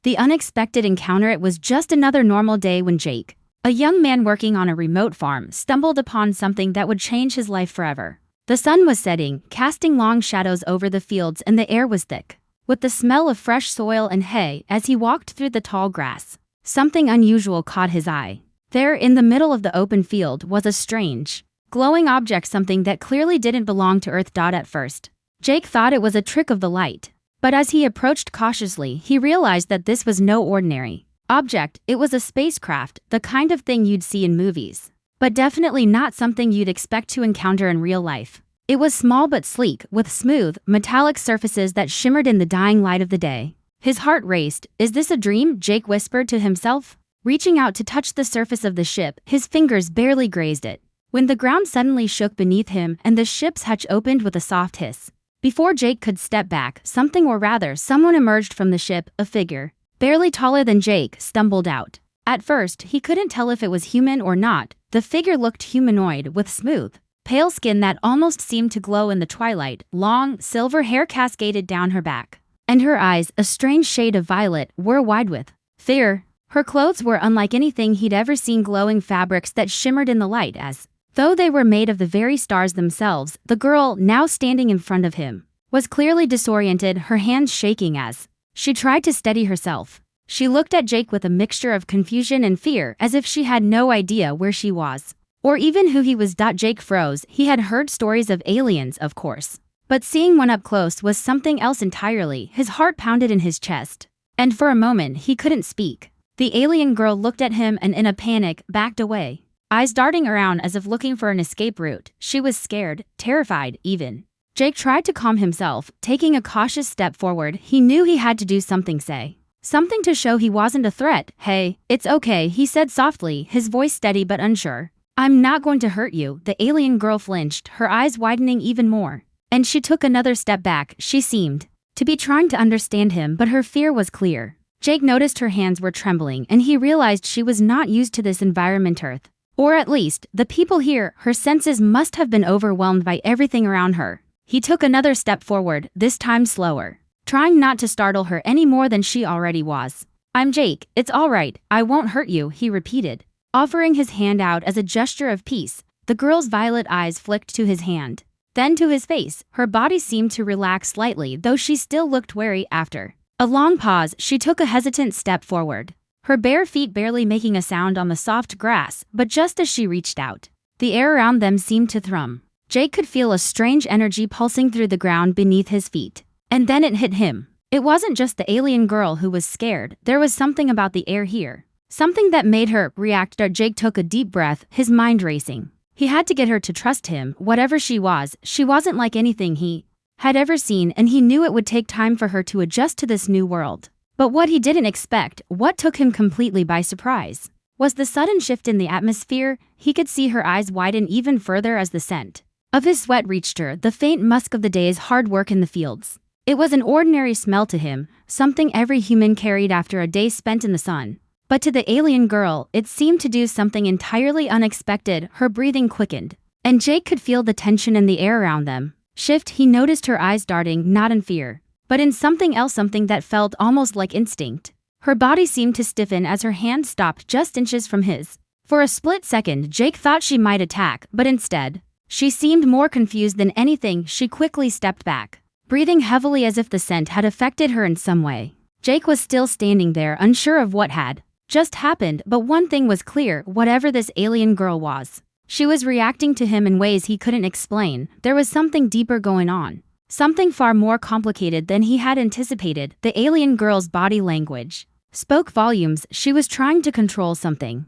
The unexpected encounter. It was just another normal day when Jake, a young man working on a remote farm, stumbled upon something that would change his life forever. The sun was setting, casting long shadows over the fields, and the air was thick with the smell of fresh soil and hay. As he walked through the tall grass, something unusual caught his eye. There, in the middle of the open field, was a strange, glowing object, something that clearly didn't belong to Earth. At first, Jake thought it was a trick of the light, but as he approached cautiously, he realized that this was no ordinary object. It was a spacecraft, the kind of thing you'd see in movies, but definitely not something you'd expect to encounter in real life. It was small but sleek, with smooth, metallic surfaces that shimmered in the dying light of the day. His heart raced. Is this a dream? Jake whispered to himself. Reaching out to touch the surface of the ship, his fingers barely grazed it, when the ground suddenly shook beneath him and the ship's hatch opened with a soft hiss. Before Jake could step back, someone emerged from the ship. A figure, barely taller than Jake, stumbled out. At first, he couldn't tell if it was human or not. The figure looked humanoid, with smooth, pale skin that almost seemed to glow in the twilight. Long, silver hair cascaded down her back, and her eyes, a strange shade of violet, were wide with fear. Her clothes were unlike anything he'd ever seen, glowing fabrics that shimmered in the light as though they were made of the very stars themselves. The girl, now standing in front of him, was clearly disoriented, her hands shaking as she tried to steady herself. She looked at Jake with a mixture of confusion and fear, as if she had no idea where she was, or even who he was. Jake froze. He had heard stories of aliens, of course, but seeing one up close was something else entirely. His heart pounded in his chest, and for a moment he couldn't speak. The alien girl looked at him and in a panic, backed away, eyes darting around as if looking for an escape route. She was scared, terrified even. Jake tried to calm himself, taking a cautious step forward. He knew he had to do something, say something to show he wasn't a threat. Hey, it's okay, he said softly, his voice steady but unsure. I'm not going to hurt you. The alien girl flinched, her eyes widening even more, and she took another step back. She seemed to be trying to understand him, but her fear was clear. Jake noticed her hands were trembling, and he realized she was not used to this environment. Earth, or at least, the people here. Her senses must have been overwhelmed by everything around her. He took another step forward, this time slower, trying not to startle her any more than she already was. I'm Jake, it's all right, I won't hurt you, he repeated, offering his hand out as a gesture of peace. The girl's violet eyes flicked to his hand, then to his face. Her body seemed to relax slightly, though she still looked wary. After a long pause, she took a hesitant step forward, her bare feet barely making a sound on the soft grass. But just as she reached out, the air around them seemed to thrum. Jake could feel a strange energy pulsing through the ground beneath his feet. And then it hit him. It wasn't just the alien girl who was scared. There was something about the air here, something that made her react. Jake took a deep breath, his mind racing. He had to get her to trust him. Whatever she wasn't like anything he had ever seen, and he knew it would take time for her to adjust to this new world. But what he didn't expect, what took him completely by surprise, was the sudden shift in the atmosphere. He could see her eyes widen even further as the scent of his sweat reached her, the faint musk of the day's hard work in the fields. It was an ordinary smell to him, something every human carried after a day spent in the sun. But to the alien girl, it seemed to do something entirely unexpected. Her breathing quickened, and Jake could feel the tension in the air around them shift. He noticed her eyes darting, not in fear, but in something else, something that felt almost like instinct. Her body seemed to stiffen as her hand stopped just inches from his. For a split second, Jake thought she might attack, but instead, she seemed more confused than anything. She quickly stepped back, breathing heavily as if the scent had affected her in some way. Jake was still standing there, unsure of what had just happened, but one thing was clear: whatever this alien girl was, she was reacting to him in ways he couldn't explain. There was something deeper going on, something far more complicated than he had anticipated. The alien girl's body language spoke volumes. She was trying to control something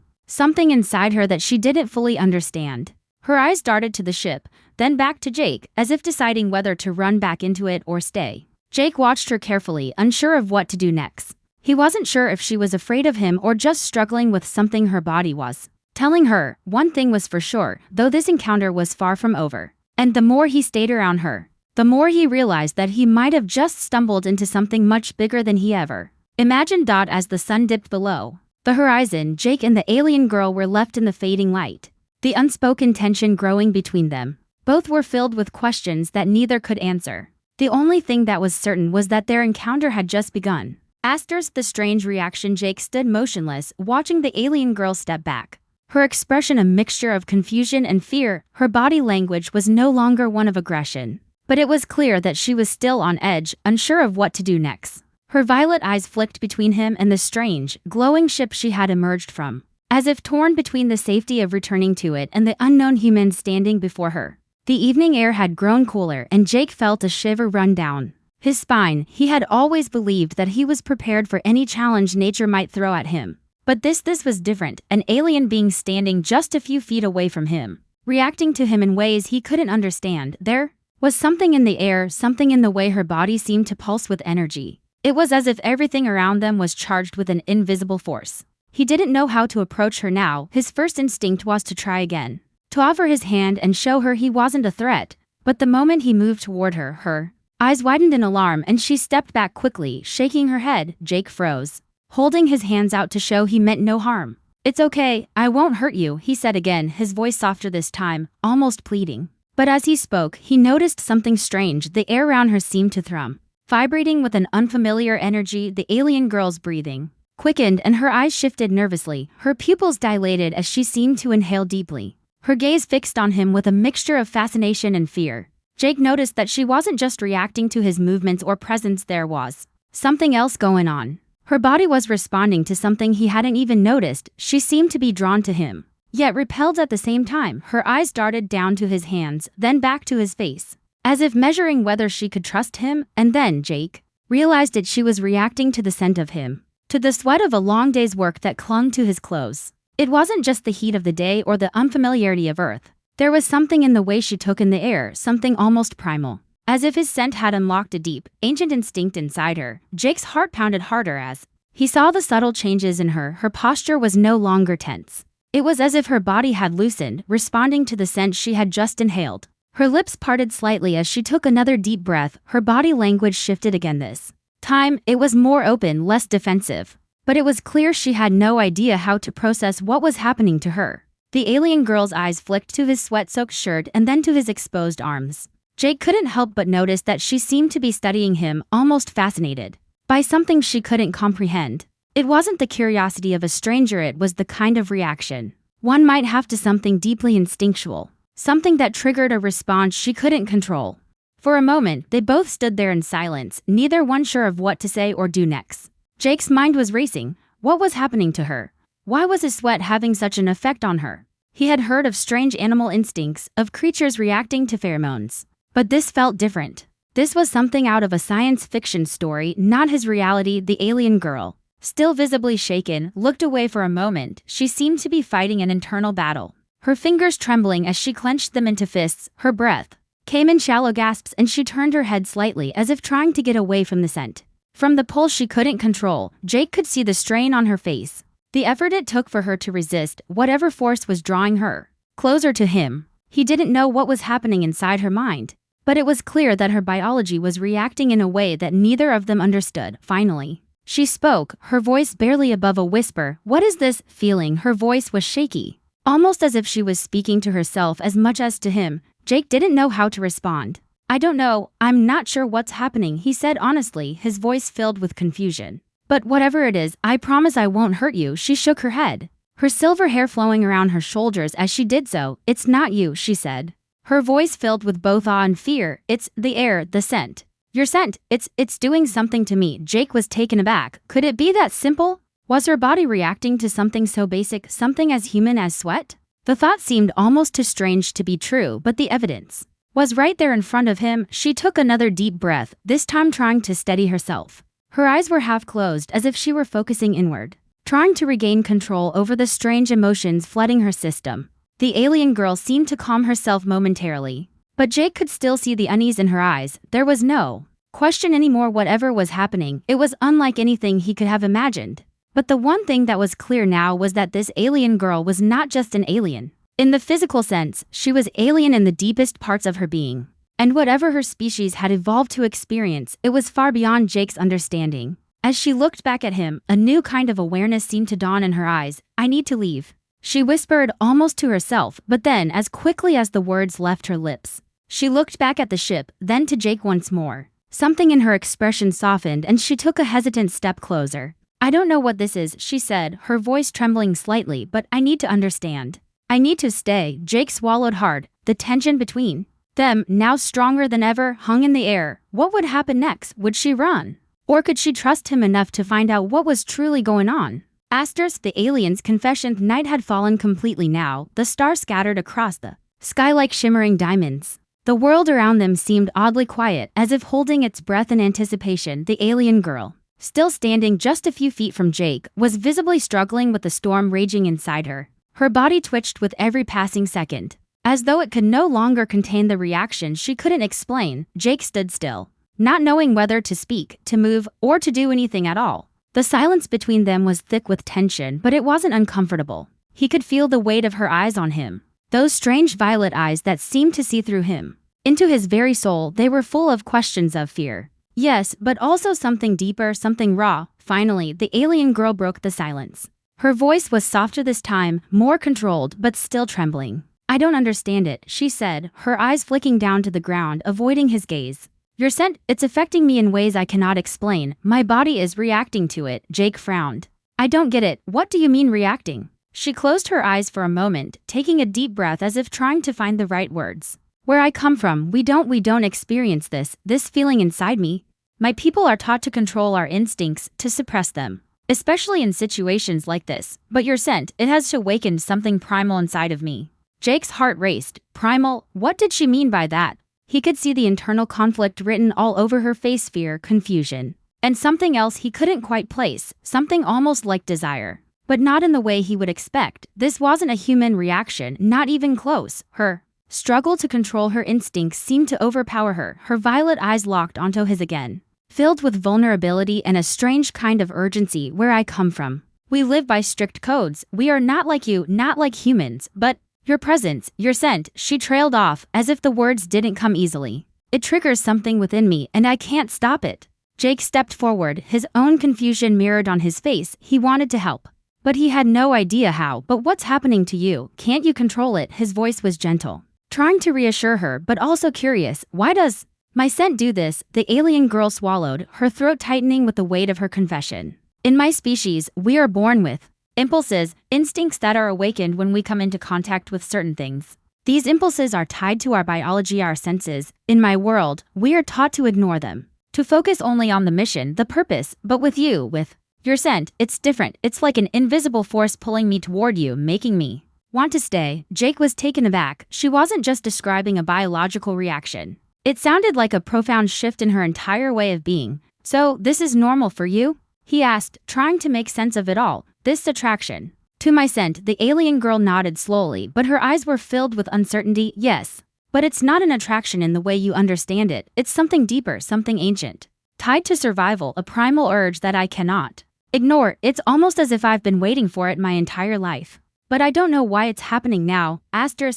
inside her that she didn't fully understand. Her eyes darted to the ship, then back to Jake, as if deciding whether to run back into it or stay. Jake watched her carefully, unsure of what to do next. He wasn't sure if she was afraid of him or just struggling with something her body was telling her. One thing was for sure, though, this encounter was far from over. And the more he stayed around her, the more he realized that he might have just stumbled into something much bigger than he ever imagined. As the sun dipped below the horizon, Jake and the alien girl were left in the fading light, the unspoken tension growing between them. Both were filled with questions that neither could answer. The only thing that was certain was that their encounter had just begun. After the strange reaction, Jake stood motionless, watching the alien girl step back. Her expression a mixture of confusion and fear. Her body language was no longer one of aggression. But it was clear that she was still on edge, unsure of what to do next. Her violet eyes flicked between him and the strange, glowing ship she had emerged from, as if torn between the safety of returning to it and the unknown human standing before her. The evening air had grown cooler and Jake felt a shiver run down his spine. He had always believed that he was prepared for any challenge nature might throw at him. But this was different, an alien being standing just a few feet away from him, reacting to him in ways he couldn't understand. There was something in the air, something in the way her body seemed to pulse with energy. It was as if everything around them was charged with an invisible force. He didn't know how to approach her now. His first instinct was to try again, to offer his hand and show her he wasn't a threat. But the moment he moved toward her, her eyes widened in alarm and she stepped back quickly, shaking her head. Jake froze, holding his hands out to show he meant no harm. "It's okay, I won't hurt you," he said again, his voice softer this time, almost pleading. But as he spoke, he noticed something strange. The air around her seemed to thrum, vibrating with an unfamiliar energy. The alien girl's breathing quickened and her eyes shifted nervously. Her pupils dilated as she seemed to inhale deeply, her gaze fixed on him with a mixture of fascination and fear. Jake noticed that she wasn't just reacting to his movements or presence. There was something else going on. Her body was responding to something he hadn't even noticed. She seemed to be drawn to him, yet repelled at the same time. Her eyes darted down to his hands, then back to his face, as if measuring whether she could trust him. And then Jake realized it. She was reacting to the scent of him, to the sweat of a long day's work that clung to his clothes. It wasn't just the heat of the day or the unfamiliarity of Earth. There was something in the way she took in the air, something almost primal, as if his scent had unlocked a deep, ancient instinct inside her. Jake's heart pounded harder as he saw the subtle changes in her. Her posture was no longer tense. It was as if her body had loosened, responding to the scent she had just inhaled. Her lips parted slightly as she took another deep breath. Her body language shifted again this time. It was more open, less defensive. But it was clear she had no idea how to process what was happening to her. The alien girl's eyes flicked to his sweat-soaked shirt and then to his exposed arms. Jake couldn't help but notice that she seemed to be studying him, almost fascinated by something she couldn't comprehend. It wasn't the curiosity of a stranger, it was the kind of reaction one might have to something deeply instinctual, something that triggered a response she couldn't control. For a moment, they both stood there in silence, neither one sure of what to say or do next. Jake's mind was racing. What was happening to her? Why was his sweat having such an effect on her? He had heard of strange animal instincts, of creatures reacting to pheromones. But this felt different. This was something out of a science fiction story, not his reality. The alien girl, still visibly shaken, looked away for a moment. She seemed to be fighting an internal battle, her fingers trembling as she clenched them into fists. Her breath came in shallow gasps and she turned her head slightly as if trying to get away from the scent. From the pull she couldn't control, Jake could see the strain on her face, the effort it took for her to resist whatever force was drawing her closer to him. He didn't know what was happening inside her mind, but it was clear that her biology was reacting in a way that neither of them understood. Finally, she spoke, her voice barely above a whisper. "What is this feeling?" Her voice was shaky, almost as if she was speaking to herself as much as to him. Jake didn't know how to respond. "I don't know, I'm not sure what's happening," he said honestly, his voice filled with confusion. "But whatever it is, I promise I won't hurt you." She shook her head, her silver hair flowing around her shoulders as she did so. "It's not you," she said, her voice filled with both awe and fear. "It's the air, the scent. Your scent, it's doing something to me." Jake was taken aback. Could it be that simple? Was her body reacting to something so basic, something as human as sweat? The thought seemed almost too strange to be true, but the evidence was right there in front of him. She took another deep breath, this time trying to steady herself. Her eyes were half closed as if she were focusing inward, trying to regain control over the strange emotions flooding her system. The alien girl seemed to calm herself momentarily, but Jake could still see the unease in her eyes. There was no question anymore. Whatever was happening, it was unlike anything he could have imagined. But the one thing that was clear now was that this alien girl was not just an alien in the physical sense, she was alien in the deepest parts of her being. And whatever her species had evolved to experience, it was far beyond Jake's understanding. As she looked back at him, a new kind of awareness seemed to dawn in her eyes. "I need to leave," she whispered almost to herself, but then as quickly as the words left her lips, she looked back at the ship, then to Jake once more. Something in her expression softened and she took a hesitant step closer. I don't know what this is, she said, her voice trembling slightly, but I need to understand. I need to stay. Jake swallowed hard. The tension between them, now stronger than ever, hung in the air. What would happen next? Would she run? Or could she trust him enough to find out what was truly going on? Asterisk, the alien's confession. Night had fallen completely now, the stars scattered across the sky like shimmering diamonds. The world around them seemed oddly quiet, as if holding its breath in anticipation. The alien girl, still standing just a few feet from Jake, was visibly struggling with the storm raging inside her. Her body twitched with every passing second, as though it could no longer contain the reaction she couldn't explain. Jake stood still, not knowing whether to speak, to move, or to do anything at all. The silence between them was thick with tension, but it wasn't uncomfortable. He could feel the weight of her eyes on him. Those strange violet eyes that seemed to see through him. Into his very soul, they were full of questions of fear. Yes, but also something deeper, something raw. Finally, the alien girl broke the silence. Her voice was softer this time, more controlled, but still trembling. I don't understand it, she said, her eyes flicking down to the ground, avoiding his gaze. Your scent, it's affecting me in ways I cannot explain. My body is reacting to it. Jake frowned. I don't get it. What do you mean reacting? She closed her eyes for a moment, taking a deep breath as if trying to find the right words. Where I come from, we don't experience this feeling inside me. My people are taught to control our instincts, to suppress them, especially in situations like this. But your scent, it has awakened something primal inside of me. Jake's heart raced. Primal? What did she mean by that? He could see the internal conflict written all over her face, fear, confusion, and something else he couldn't quite place, something almost like desire. But not in the way he would expect. This wasn't a human reaction, not even close. Her struggle to control her instincts seemed to overpower her. Her violet eyes locked onto his again, filled with vulnerability and a strange kind of urgency. Where I come from, we live by strict codes. We are not like you, not like humans, but your presence, your scent. She trailed off, as if the words didn't come easily. It triggers something within me, and I can't stop it. Jake stepped forward, his own confusion mirrored on his face. He wanted to help, but he had no idea how. But what's happening to you? Can't you control it? His voice was gentle, trying to reassure her, but also curious. Why does my scent do this? The alien girl swallowed, her throat tightening with the weight of her confession. In my species, we are born with impulses, instincts that are awakened when we come into contact with certain things. These impulses are tied to our biology, our senses. In my world, we are taught to ignore them, to focus only on the mission, the purpose. But with you, with your scent, it's different. It's like an invisible force pulling me toward you, making me want to stay. Jake was taken aback. She wasn't just describing a biological reaction. It sounded like a profound shift in her entire way of being. So, this is normal for you? He asked, trying to make sense of it all. This attraction to my scent. The alien girl nodded slowly, but her eyes were filled with uncertainty. Yes, but it's not an attraction in the way you understand it. It's something deeper, something ancient, tied to survival, a primal urge that I cannot ignore. It's almost as if I've been waiting for it my entire life. But I don't know why it's happening now.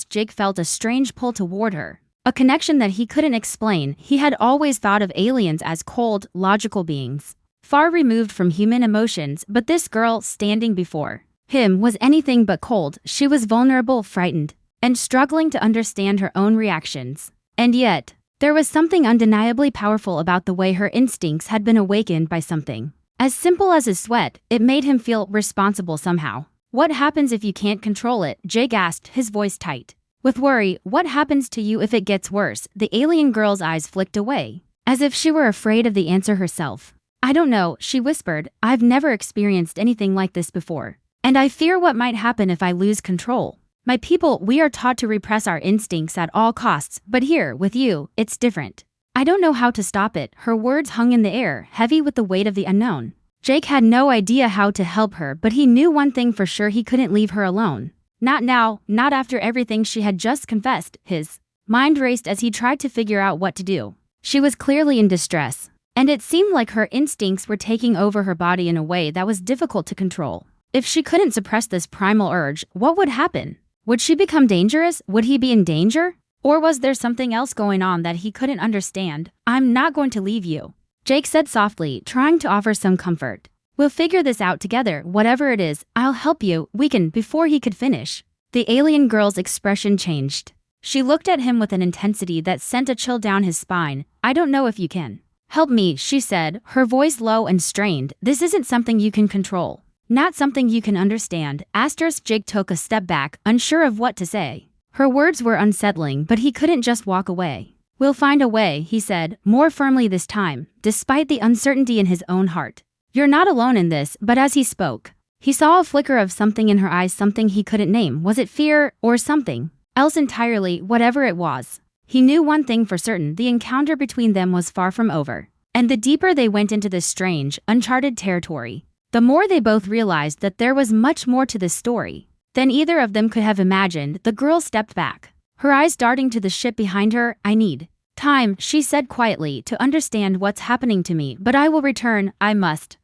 Jake felt a strange pull toward her, a connection that he couldn't explain. He had always thought of aliens as cold, logical beings, far removed from human emotions, but this girl standing before him was anything but cold. She was vulnerable, frightened, and struggling to understand her own reactions. And yet, there was something undeniably powerful about the way her instincts had been awakened by something as simple as his sweat. It made him feel responsible somehow. What happens if you can't control it? Jake asked, his voice tight with worry. What happens to you if it gets worse? The alien girl's eyes flicked away, as if she were afraid of the answer herself. I don't know, she whispered. I've never experienced anything like this before, and I fear what might happen if I lose control. My people, we are taught to repress our instincts at all costs, but here, with you, it's different. I don't know how to stop it. Her words hung in the air, heavy with the weight of the unknown. Jake had no idea how to help her, but he knew one thing for sure: he couldn't leave her alone. Not now, not after everything she had just confessed. His mind raced as he tried to figure out what to do. She was clearly in distress, and it seemed like her instincts were taking over her body in a way that was difficult to control. If she couldn't suppress this primal urge, what would happen? Would she become dangerous? Would he be in danger? Or was there something else going on that he couldn't understand? I'm not going to leave you, Jake said softly, trying to offer some comfort. We'll figure this out together. Whatever it is, I'll help you. We can. Before he could finish, the alien girl's expression changed. She looked at him with an intensity that sent a chill down his spine. I don't know if you can Help me, she said, her voice low and strained. This isn't something you can control. Not something you can understand. Jake took a step back, unsure of what to say. Her words were unsettling, but he couldn't just walk away. We'll find a way, he said, more firmly this time, despite the uncertainty in his own heart. You're not alone in this, but as he spoke, he saw a flicker of something in her eyes, something he couldn't name. Was it fear, or something else entirely? Whatever it was, he knew one thing for certain: the encounter between them was far from over. And the deeper they went into this strange, uncharted territory, the more they both realized that there was much more to this story than either of them could have imagined. The girl stepped back, her eyes darting to the ship behind her. I need time, she said quietly, to understand what's happening to me, but I will return. I must.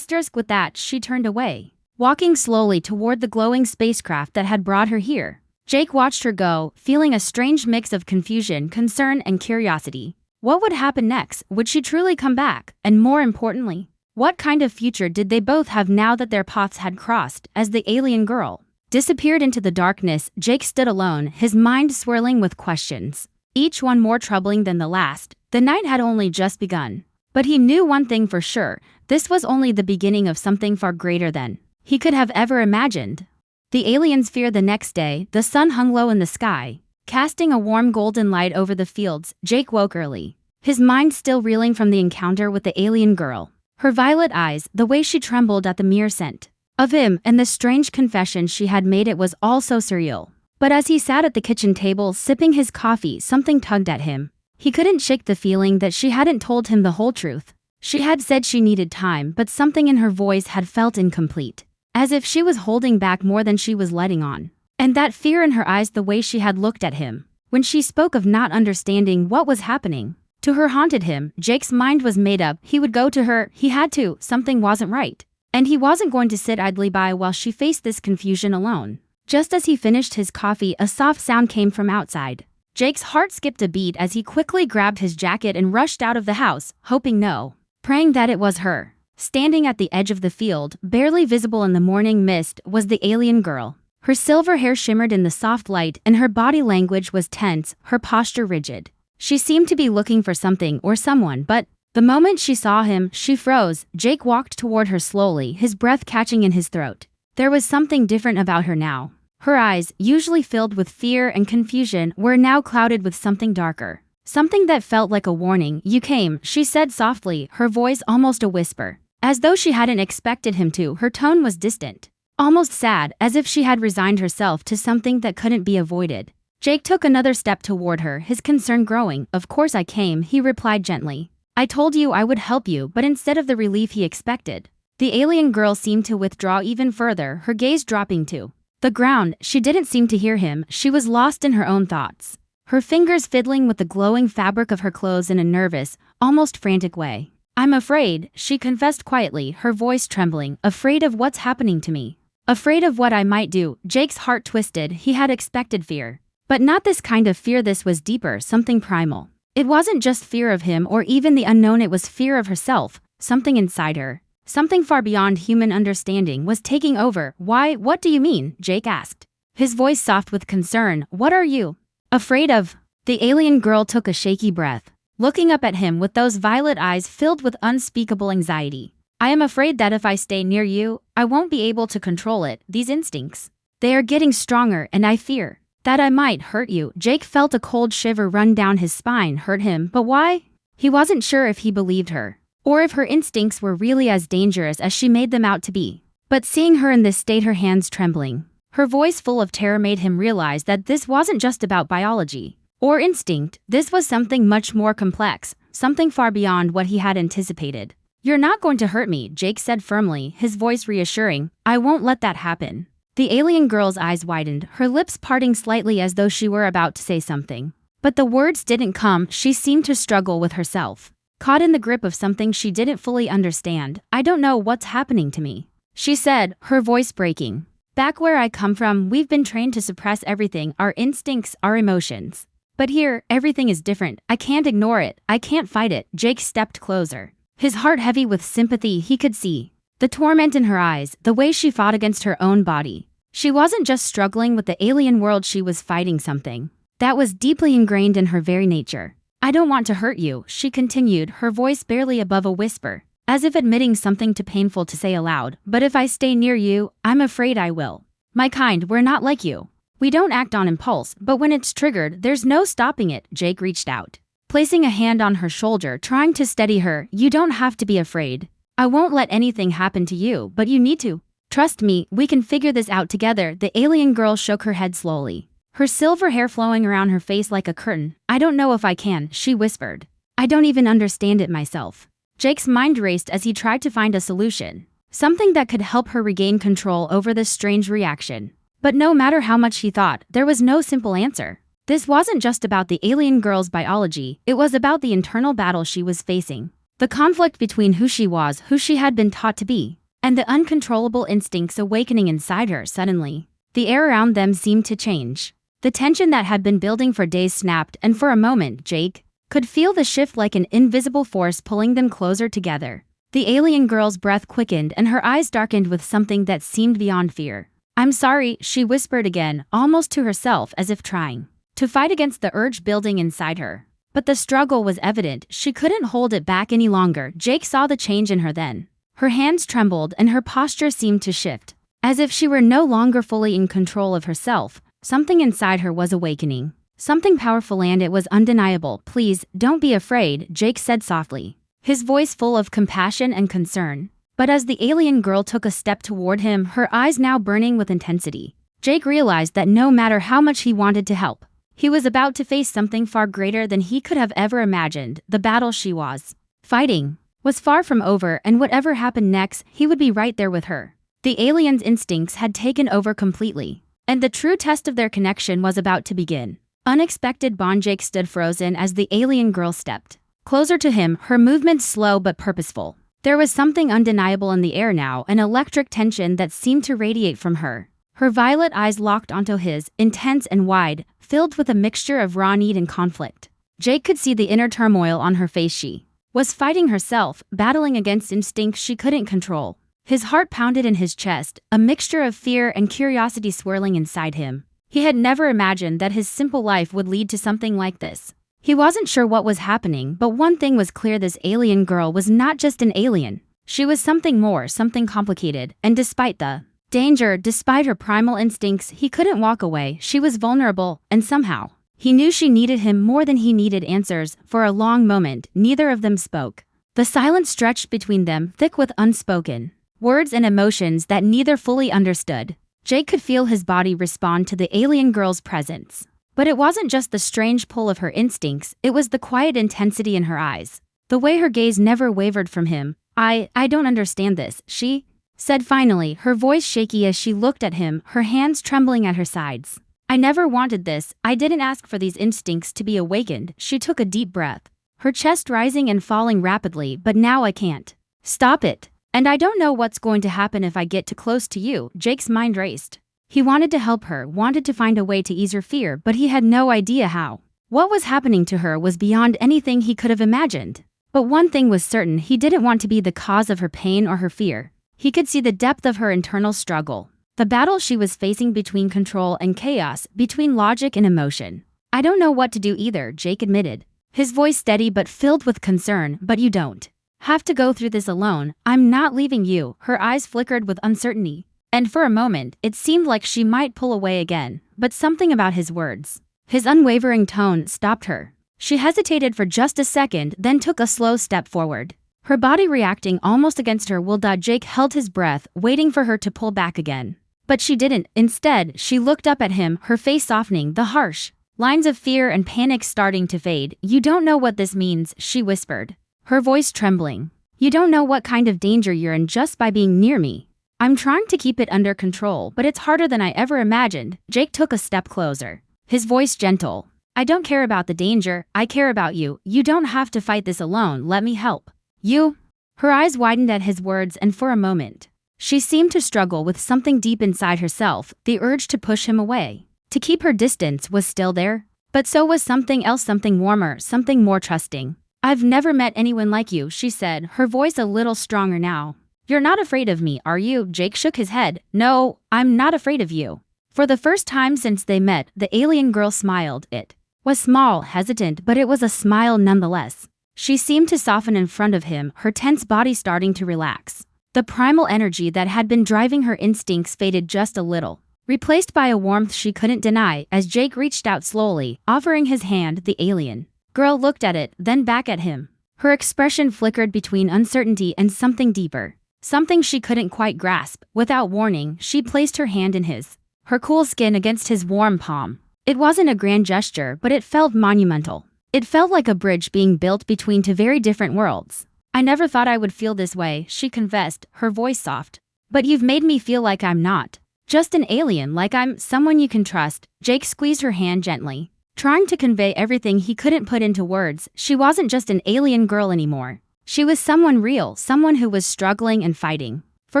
With that, she turned away, walking slowly toward the glowing spacecraft that had brought her here. Jake watched her go, feeling a strange mix of confusion, concern, and curiosity. What would happen next? Would she truly come back? And more importantly, what kind of future did they both have now that their paths had crossed? As the alien girl disappeared into the darkness, Jake stood alone, his mind swirling with questions, each one more troubling than the last. The night had only just begun, but he knew one thing for sure: this was only the beginning of something far greater than he could have ever imagined. The aliens feared. The next day, the sun hung low in the sky, casting a warm golden light over the fields. Jake woke early, his mind still reeling from the encounter with the alien girl. Her violet eyes, the way she trembled at the mere scent of him, and the strange confession she had made, it was all so surreal. But as he sat at the kitchen table sipping his coffee, something tugged at him. He couldn't shake the feeling that she hadn't told him the whole truth. She had said she needed time, but something in her voice had felt incomplete, as if she was holding back more than she was letting on. And that fear in her eyes, the way she had looked at him when she spoke of not understanding what was happening to her, haunted him. Jake's mind was made up. He would go to her. He had to. Something wasn't right, and he wasn't going to sit idly by while she faced this confusion alone. Just as he finished his coffee, a soft sound came from outside. Jake's heart skipped a beat as he quickly grabbed his jacket and rushed out of the house, hoping, no, praying that it was her. Standing at the edge of the field, barely visible in the morning mist, was the alien girl. Her silver hair shimmered in the soft light, and her body language was tense, her posture rigid. She seemed to be looking for something or someone, but the moment she saw him, she froze. Jake walked toward her slowly, his breath catching in his throat. There was something different about her now. Her eyes, usually filled with fear and confusion, were now clouded with something darker. Something that felt like a warning. You came, she said softly, her voice almost a whisper. As though she hadn't expected him to, her tone was distant, almost sad, as if she had resigned herself to something that couldn't be avoided. Jake took another step toward her, his concern growing. Of course I came, he replied gently. I told you I would help you, but instead of the relief he expected, the alien girl seemed to withdraw even further, her gaze dropping to the ground. She didn't seem to hear him. She was lost in her own thoughts, her fingers fiddling with the glowing fabric of her clothes in a nervous, almost frantic way. I'm afraid, she confessed quietly, her voice trembling. Afraid of what's happening to me. Afraid of what I might do. Jake's heart twisted. He had expected fear, but not this kind of fear. This was deeper, something primal. It wasn't just fear of him or even the unknown, it was fear of herself. Something inside her, something far beyond human understanding, was taking over. Why? What do you mean? Jake asked, his voice soft with concern. What are you afraid of? The alien girl took a shaky breath, looking up at him with those violet eyes filled with unspeakable anxiety. I am afraid that if I stay near you, I won't be able to control it. These instincts, they are getting stronger, and I fear that I might hurt you. Jake felt a cold shiver run down his spine. Hurt him? But why? He wasn't sure if he believed her, or if her instincts were really as dangerous as she made them out to be. But seeing her in this state, her hands trembling, her voice full of terror, made him realize that this wasn't just about biology or instinct. This was something much more complex, something far beyond what he had anticipated. You're not going to hurt me, Jake said firmly, his voice reassuring. I won't let that happen. The alien girl's eyes widened, her lips parting slightly as though she were about to say something. But the words didn't come. She seemed to struggle with herself, caught in the grip of something she didn't fully understand. I don't know what's happening to me, she said, her voice breaking. Back where I come from, we've been trained to suppress everything, our instincts, our emotions. But here, everything is different. I can't ignore it. I can't fight it. Jake stepped closer, his heart heavy with sympathy. He could see the torment in her eyes, the way she fought against her own body. She wasn't just struggling with the alien world, she was fighting something that was deeply ingrained in her very nature. I don't want to hurt you, she continued, her voice barely above a whisper, as if admitting something too painful to say aloud, but if I stay near you, I'm afraid I will. My kind, we're not like you. We don't act on impulse, but when it's triggered, there's no stopping it. Jake reached out, placing a hand on her shoulder, trying to steady her. You don't have to be afraid. I won't let anything happen to you, but you need to. Trust me, we can figure this out together. The alien girl shook her head slowly, her silver hair flowing around her face like a curtain. I don't know if I can, she whispered. I don't even understand it myself. Jake's mind raced as he tried to find a solution, something that could help her regain control over this strange reaction. But no matter how much he thought, there was no simple answer. This wasn't just about the alien girl's biology, it was about the internal battle she was facing. The conflict between who she was, who she had been taught to be, and the uncontrollable instincts awakening inside her. Suddenly, the air around them seemed to change. The tension that had been building for days snapped, and for a moment, Jake could feel the shift like an invisible force pulling them closer together. The alien girl's breath quickened and her eyes darkened with something that seemed beyond fear. I'm sorry, she whispered again, almost to herself as if trying to fight against the urge building inside her. But the struggle was evident, she couldn't hold it back any longer. Jake saw the change in her then. Her hands trembled and her posture seemed to shift, as if she were no longer fully in control of herself. Something inside her was awakening. Something powerful, and it was undeniable. Please, don't be afraid, Jake said softly, his voice full of compassion and concern. But as the alien girl took a step toward him, her eyes now burning with intensity, Jake realized that no matter how much he wanted to help, he was about to face something far greater than he could have ever imagined. The battle she was fighting was far from over, and whatever happened next, he would be right there with her. The alien's instincts had taken over completely, and the true test of their connection was about to begin. Unexpected bond. Jake stood frozen as the alien girl stepped closer to him, her movements slow but purposeful. There was something undeniable in the air now, an electric tension that seemed to radiate from her. Her violet eyes locked onto his, intense and wide, filled with a mixture of raw need and conflict. Jake could see the inner turmoil on her face. She was fighting herself, battling against instincts she couldn't control. His heart pounded in his chest, a mixture of fear and curiosity swirling inside him. He had never imagined that his simple life would lead to something like this. He wasn't sure what was happening, but one thing was clear: this alien girl was not just an alien. She was something more, something complicated, and despite the danger, despite her primal instincts, he couldn't walk away. She was vulnerable, and somehow, he knew she needed him more than he needed answers. For a long moment, neither of them spoke. The silence stretched between them, thick with unspoken words and emotions that neither fully understood. Jake could feel his body respond to the alien girl's presence. But it wasn't just the strange pull of her instincts, it was the quiet intensity in her eyes. The way her gaze never wavered from him. I don't understand this, she said finally, her voice shaky as she looked at him, her hands trembling at her sides. I never wanted this, I didn't ask for these instincts to be awakened. She took a deep breath, her chest rising and falling rapidly. But now I can't stop it. And I don't know what's going to happen if I get too close to you. Jake's mind raced. He wanted to help her, wanted to find a way to ease her fear, but he had no idea how. What was happening to her was beyond anything he could have imagined. But one thing was certain: he didn't want to be the cause of her pain or her fear. He could see the depth of her internal struggle, the battle she was facing between control and chaos, between logic and emotion. I don't know what to do either, Jake admitted, his voice steady but filled with concern. But you don't have to go through this alone. I'm not leaving you. Her eyes flickered with uncertainty, and for a moment, it seemed like she might pull away again. But something about his words, his unwavering tone, stopped her. She hesitated for just a second, then took a slow step forward, her body reacting almost against her will. Jake held his breath, waiting for her to pull back again. But she didn't. Instead, she looked up at him, her face softening, the harsh lines of fear and panic starting to fade. You don't know what this means, she whispered, her voice trembling. You don't know what kind of danger you're in just by being near me. I'm trying to keep it under control, but it's harder than I ever imagined. Jake took a step closer, his voice gentle. I don't care about the danger, I care about you. You don't have to fight this alone, let me help you. Her eyes widened at his words, and for a moment, she seemed to struggle with something deep inside herself. The urge to push him away, to keep her distance, was still there. But so was something else, something warmer, something more trusting. I've never met anyone like you, she said, her voice a little stronger now. You're not afraid of me, are you? Jake shook his head. No, I'm not afraid of you. For the first time since they met, the alien girl smiled. It was small, hesitant, but it was a smile nonetheless. She seemed to soften in front of him, her tense body starting to relax. The primal energy that had been driving her instincts faded just a little, replaced by a warmth she couldn't deny as Jake reached out slowly, offering his hand. The alien girl looked at it, then back at him. Her expression flickered between uncertainty and something deeper, something she couldn't quite grasp. Without warning, she placed her hand in his, her cool skin against his warm palm. It wasn't a grand gesture, but it felt monumental. It felt like a bridge being built between two very different worlds. I never thought I would feel this way, she confessed, her voice soft. But you've made me feel like I'm not just an alien, like I'm someone you can trust. Jake squeezed her hand gently, trying to convey everything he couldn't put into words. She wasn't just an alien girl anymore. She was someone real, someone who was struggling and fighting for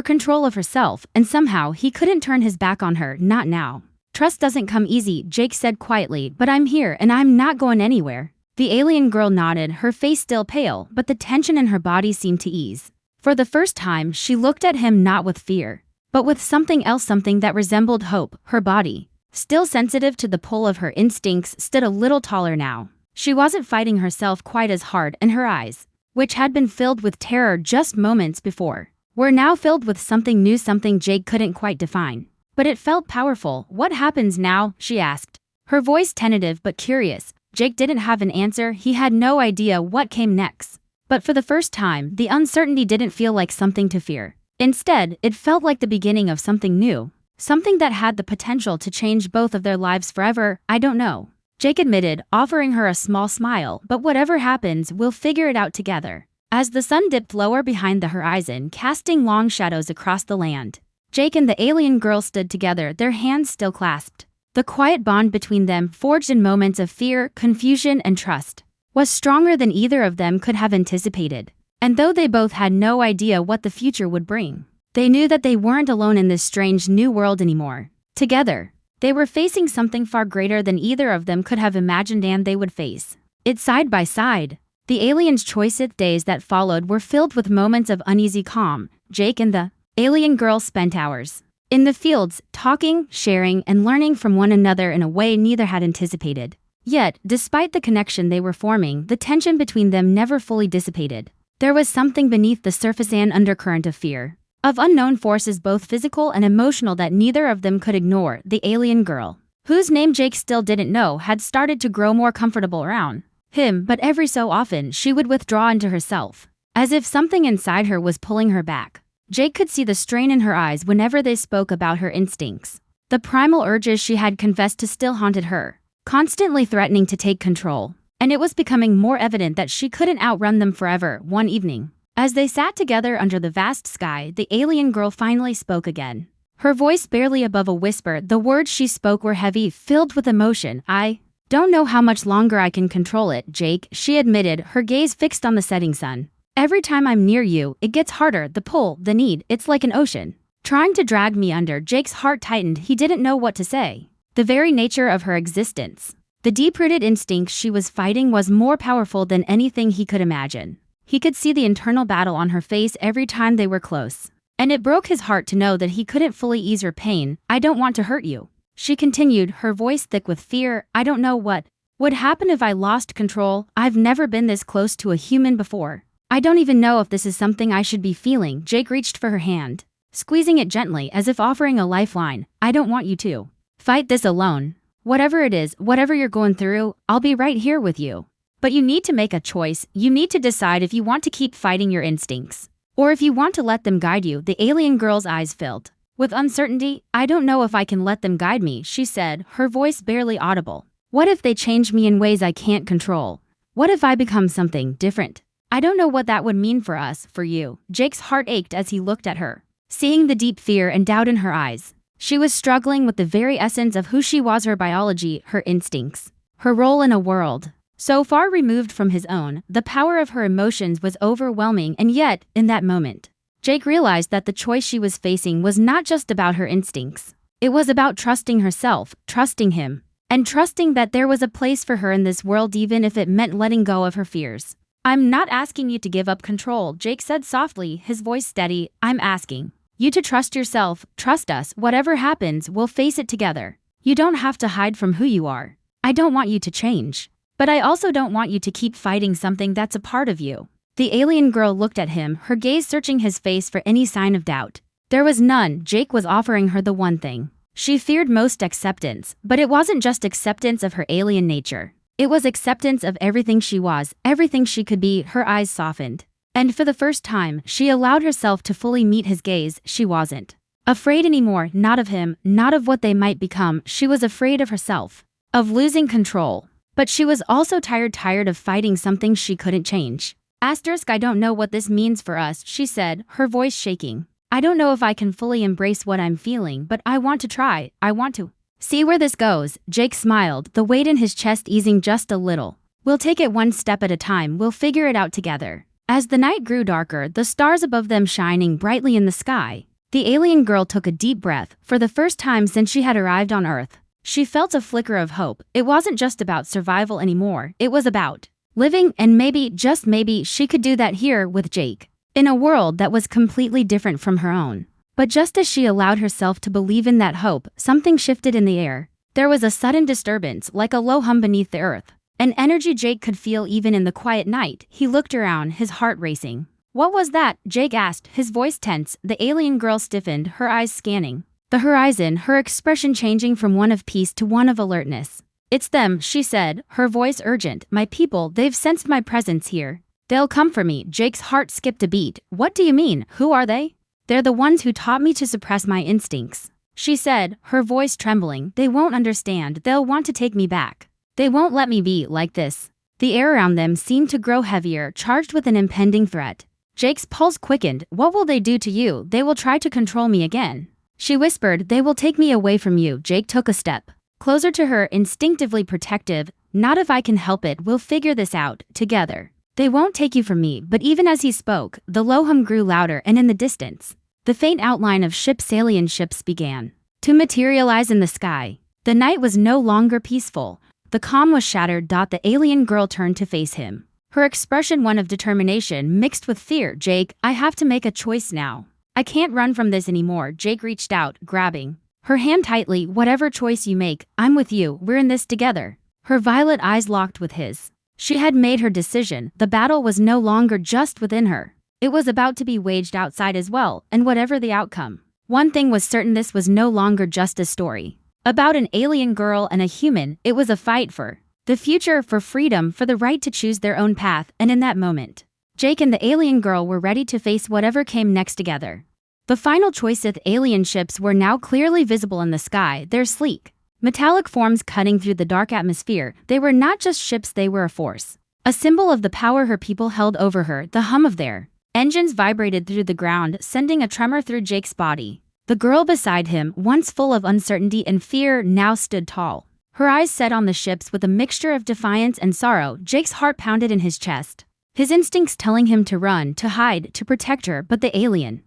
control of herself, and somehow he couldn't turn his back on her, not now. Trust doesn't come easy, Jake said quietly, but I'm here and I'm not going anywhere. The alien girl nodded, her face still pale, but the tension in her body seemed to ease. For the first time, she looked at him not with fear, but with something else, something that resembled hope. Her body, still sensitive to the pull of her instincts, stood a little taller now. She wasn't fighting herself quite as hard, and her eyes, which had been filled with terror just moments before, were now filled with something new, something Jake couldn't quite define. But it felt powerful. What happens now? She asked, her voice tentative but curious. Jake didn't have an answer. He had no idea what came next. But for the first time, the uncertainty didn't feel like something to fear. Instead, it felt like the beginning of something new, something that had the potential to change both of their lives forever. I don't know, Jake admitted, offering her a small smile, but whatever happens, we'll figure it out together. As the sun dipped lower behind the horizon, casting long shadows across the land, Jake and the alien girl stood together, their hands still clasped. The quiet bond between them, forged in moments of fear, confusion, and trust, was stronger than either of them could have anticipated. And though they both had no idea what the future would bring, they knew that they weren't alone in this strange new world anymore. Together, they were facing something far greater than either of them could have imagined, and they would face it side by side. The alien's choicest days that followed were filled with moments of uneasy calm. Jake and the alien girl spent hours in the fields, talking, sharing, and learning from one another in a way neither had anticipated. Yet, despite the connection they were forming, the tension between them never fully dissipated. There was something beneath the surface, an undercurrent of fear, of unknown forces, both physical and emotional, that neither of them could ignore. The alien girl, whose name Jake still didn't know, had started to grow more comfortable around him, but every so often she would withdraw into herself, as if something inside her was pulling her back. Jake could see the strain in her eyes whenever they spoke about her instincts. The primal urges she had confessed to still haunted her, constantly threatening to take control, and it was becoming more evident that she couldn't outrun them forever. One evening, as they sat together under the vast sky, the alien girl finally spoke again, her voice barely above a whisper. The words she spoke were heavy, filled with emotion. I don't know how much longer I can control it, Jake, she admitted, her gaze fixed on the setting sun. Every time I'm near you, it gets harder, the pull, the need, it's like an ocean trying to drag me under. Jake's heart tightened. He didn't know what to say. The very nature of her existence, the deep-rooted instinct she was fighting, was more powerful than anything he could imagine. He could see the internal battle on her face every time they were close, and it broke his heart to know that he couldn't fully ease her pain. I don't want to hurt you, she continued, her voice thick with fear. I don't know what would happen if I lost control. I've never been this close to a human before. I don't even know if this is something I should be feeling. Jake reached for her hand, squeezing it gently as if offering a lifeline. I don't want you to fight this alone. Whatever it is, whatever you're going through, I'll be right here with you. But you need to make a choice. You need to decide if you want to keep fighting your instincts, or if you want to let them guide you. The alien girl's eyes filled with uncertainty. I don't know if I can let them guide me, she said, her voice barely audible. What if they change me in ways I can't control? What if I become something different? I don't know what that would mean for us, for you. Jake's heart ached as he looked at her, seeing the deep fear and doubt in her eyes. She was struggling with the very essence of who she was, her biology, her instincts, her role in a world so far removed from his own. The power of her emotions was overwhelming, and yet, in that moment, Jake realized that the choice she was facing was not just about her instincts. It was about trusting herself, trusting him, and trusting that there was a place for her in this world, even if it meant letting go of her fears. I'm not asking you to give up control, Jake said softly, his voice steady. I'm asking you to trust yourself, trust us. Whatever happens, we'll face it together. You don't have to hide from who you are. I don't want you to change. But I also don't want you to keep fighting something that's a part of you. The alien girl looked at him, her gaze searching his face for any sign of doubt. There was none. Jake was offering her the one thing she feared most: acceptance. But it wasn't just acceptance of her alien nature. It was acceptance of everything she was, everything she could be. Her eyes softened. And for the first time, she allowed herself to fully meet his gaze. She wasn't afraid anymore, not of him, not of what they might become. She was afraid of herself, of losing control. But she was also tired of fighting something she couldn't change. Asterisk, I don't know what this means for us, she said, her voice shaking. I don't know if I can fully embrace what I'm feeling, but I want to try. I want to see where this goes. Jake smiled, the weight in his chest easing just a little. We'll take it one step at a time. We'll figure it out together. As the night grew darker, the stars above them shining brightly in the sky, the alien girl took a deep breath. For the first time since she had arrived on Earth, she felt a flicker of hope. It wasn't just about survival anymore. It was about living, and maybe, just maybe, she could do that here with Jake, in a world that was completely different from her own. But just as she allowed herself to believe in that hope, something shifted in the air. There was a sudden disturbance, like a low hum beneath the earth. An energy Jake could feel even in the quiet night. He looked around, his heart racing. What was that? Jake asked, his voice tense. The alien girl stiffened, her eyes scanning the horizon, her expression changing from one of peace to one of alertness. It's them, she said, her voice urgent. My people, they've sensed my presence here. They'll come for me. Jake's heart skipped a beat. What do you mean? Who are they? They're the ones who taught me to suppress my instincts, she said, her voice trembling. They won't understand. They'll want to take me back. They won't let me be like this. The air around them seemed to grow heavier, charged with an impending threat. Jake's pulse quickened. What will they do to you? They will try to control me again, she whispered. They will take me away from you. Jake took a step closer to her, instinctively protective. Not if I can help it. We'll figure this out together. They won't take you from me. But even as he spoke, the low hum grew louder, and in the distance, the faint outline of alien ships began to materialize in the sky. The night was no longer peaceful. The calm was shattered. The alien girl turned to face him, her expression one of determination mixed with fear. Jake, I have to make a choice now. I can't run from this anymore. Jake reached out, grabbing her hand tightly. Whatever choice you make, I'm with you. We're in this together. Her violet eyes locked with his. She had made her decision. The battle was no longer just within her. It was about to be waged outside as well, and whatever the outcome, one thing was certain: this was no longer just a story about an alien girl and a human. It was a fight for the future, for freedom, for the right to choose their own path. And in that moment, Jake and the alien girl were ready to face whatever came next together. The final choice. Alien ships were now clearly visible in the sky, their sleek, metallic forms cutting through the dark atmosphere. They were not just ships, they were a force, a symbol of the power her people held over her. The hum of their engines vibrated through the ground, sending a tremor through Jake's body. The girl beside him, once full of uncertainty and fear, now stood tall, her eyes set on the ships with a mixture of defiance and sorrow. Jake's heart pounded in his chest, his instincts telling him to run, to hide, to protect her. But the alien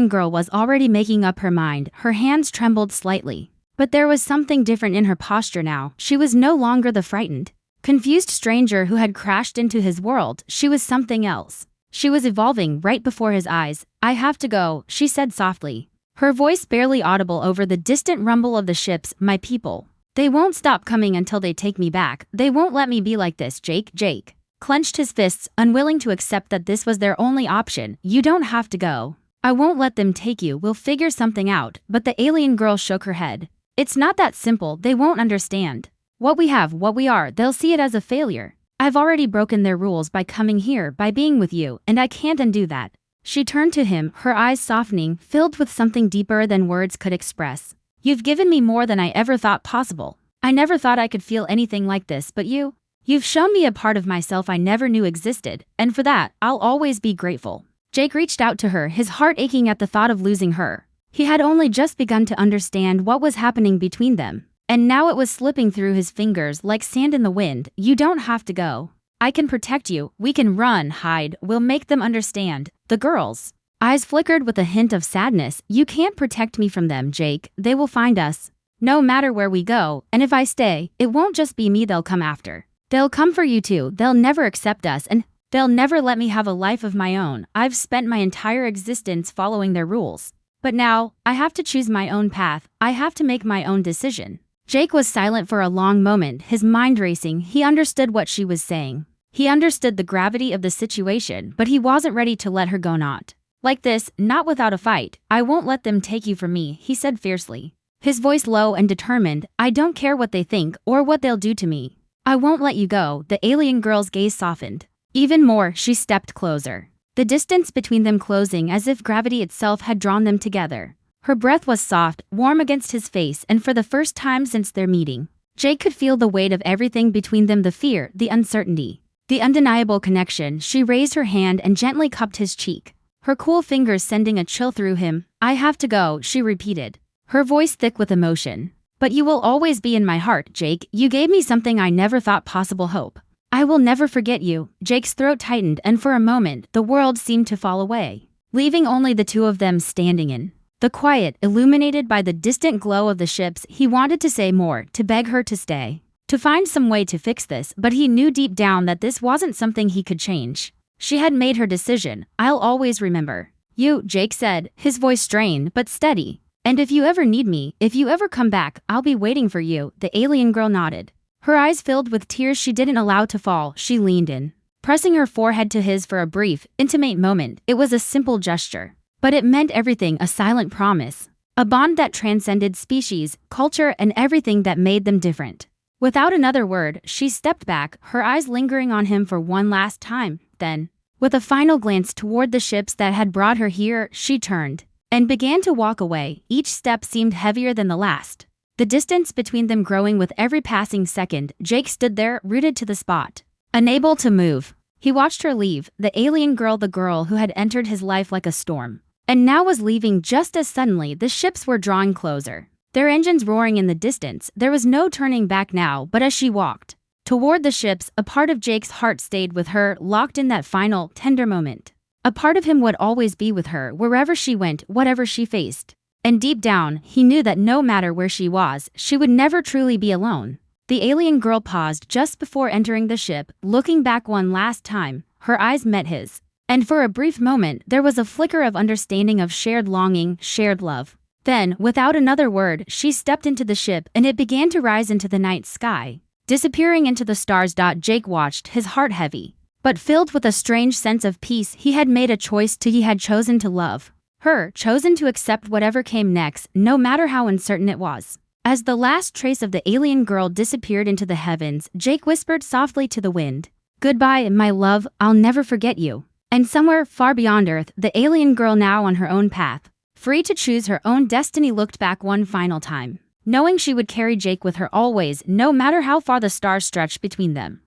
girl was already making up her mind. Her hands trembled slightly, but there was something different in her posture now. She was no longer the frightened, confused stranger who had crashed into his world. She was something else. She was evolving right before his eyes. I have to go, she said softly, her voice barely audible over the distant rumble of the ships. My people, they won't stop coming until they take me back. They won't let me be like this. Jake clenched his fists, unwilling to accept that this was their only option. You don't have to go. I won't let them take you. We'll figure something out. But the alien girl shook her head. It's not that simple. They won't understand what we have, what we are. They'll see it as a failure. I've already broken their rules by coming here, by being with you, and I can't undo that. She turned to him, her eyes softening, filled with something deeper than words could express. You've given me more than I ever thought possible. I never thought I could feel anything like this, but you've shown me a part of myself I never knew existed, and for that, I'll always be grateful. Jake reached out to her, his heart aching at the thought of losing her. He had only just begun to understand what was happening between them, and now it was slipping through his fingers like sand in the wind. You don't have to go. I can protect you. We can run, hide. We'll make them understand. The girl's eyes flickered with a hint of sadness. You can't protect me from them, Jake. They will find us, no matter where we go, and if I stay, it won't just be me they'll come after. They'll come for you too. They'll never accept us, and they'll never let me have a life of my own. I've spent my entire existence following their rules. But now, I have to choose my own path. I have to make my own decision. Jake was silent for a long moment, his mind racing. He understood what she was saying. He understood the gravity of the situation, but he wasn't ready to let her go. Not like this, not without a fight. I won't let them take you from me, he said fiercely. His voice low and determined. I don't care what they think or what they'll do to me. I won't let you go. The alien girl's gaze softened. Even more, she stepped closer. The distance between them closing as if gravity itself had drawn them together. Her breath was soft, warm against his face, and for the first time since their meeting, Jake could feel the weight of everything between them, the fear, the uncertainty, the undeniable connection. She raised her hand and gently cupped his cheek, her cool fingers sending a chill through him. I have to go, she repeated, her voice thick with emotion. But you will always be in my heart, Jake. You gave me something I never thought possible, hope. I will never forget you. Jake's throat tightened, and for a moment, the world seemed to fall away, leaving only the two of them standing in the quiet, illuminated by the distant glow of the ships. He wanted to say more, to beg her to stay, to find some way to fix this, but he knew deep down that this wasn't something he could change. She had made her decision. I'll always remember you, Jake said, his voice strained but steady. And if you ever need me, if you ever come back, I'll be waiting for you. The alien girl nodded. Her eyes filled with tears she didn't allow to fall. She leaned in, pressing her forehead to his for a brief, intimate moment. It was a simple gesture, but it meant everything, a silent promise, a bond that transcended species, culture, and everything that made them different. Without another word, she stepped back, her eyes lingering on him for one last time. Then, with a final glance toward the ships that had brought her here, she turned and began to walk away. Each step seemed heavier than the last, the distance between them growing with every passing second. Jake stood there, rooted to the spot, unable to move. He watched her leave, the alien girl, the girl who had entered his life like a storm, and now was leaving just as suddenly. The ships were drawing closer, their engines roaring in the distance. There was no turning back now, but as she walked toward the ships, a part of Jake's heart stayed with her, locked in that final, tender moment. A part of him would always be with her, wherever she went, whatever she faced. And deep down, he knew that no matter where she was, she would never truly be alone. The alien girl paused just before entering the ship, looking back one last time. Her eyes met his, and for a brief moment, there was a flicker of understanding, of shared longing, shared love. Then, without another word, she stepped into the ship, and it began to rise into the night sky, disappearing into the stars. Jake watched, his heart heavy, but filled with a strange sense of peace. He had made a choice he had chosen to love her, chosen to accept whatever came next, no matter how uncertain it was. As the last trace of the alien girl disappeared into the heavens, Jake whispered softly to the wind, "Goodbye, my love, I'll never forget you." And somewhere far beyond Earth, the alien girl, now on her own path, free to choose her own destiny, looked back one final time, knowing she would carry Jake with her always, no matter how far the stars stretched between them.